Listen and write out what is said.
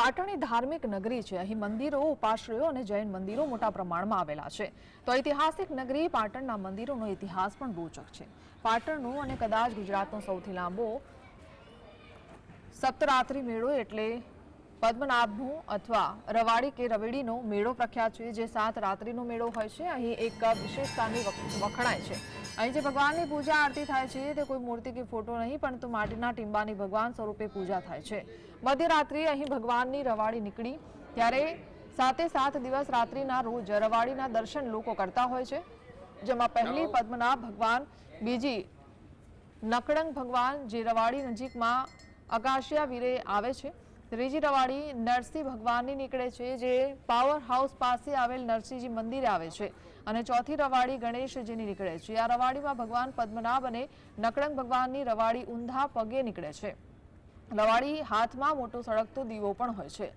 પાટણ એ ધાર્મિક નગરી છે। અહીં મંદિરો, ઉપાશ્રયો અને જૈન મંદિરો મોટા પ્રમાણમાં આવેલા છે। તો ઐતિહાસિક નગરી પાટણના મંદિરોનો ઇતિહાસ પણ રોચક છે। પાટણનો અને કદાચ ગુજરાતનો સૌથી લાંબો સપ્તરાત્રિ મેળો એટલે પદ્મનાભનો અથવા રવાડી કે રવેડીનો મેળો પ્રખ્યાત છે, જે 7 રાત્રિનો મેળો હોય છે। અહીં એક વિશેષતાની વખણાય છે। અહીં જે ભગવાનની પૂજા આરતી થાય છે તે કોઈ મૂર્તિ કે ફોટો નહીં, પરંતુ માટીના ટીંબાની ભગવાન સ્વરૂપે પૂજા થાય છે। મધ્યરાત્રિએ અહીં ભગવાનની રવાડી નીકળી ત્યારે 7 દિવસ રાત્રિના રોજ રવાડીના દર્શન લોકો કરતા હોય છે, જેમાં પહેલી પદ્મનાભ ભગવાન, બીજી નકળંગ ભગવાન જે રવાડી નજીકમાં અગાશિયા વીરે આવે છે, ત્રીજી રવાડી નરસિંહ ભગવાનની નીકળે છે જે પાવર હાઉસ પાસે આવેલ નરસિંહજી મંદિરે આવે છે, અને ચોથી રવાડી ગણેશજીની નીકળે છે। આ રવાડીમાં ભગવાન પદ્મનાભ અને નકળંગ ભગવાનની રવાડી ઊંધા પગે નીકળે છે। રવાડી હાથમાં મોટો સળગતો દીવો પણ હોય છે।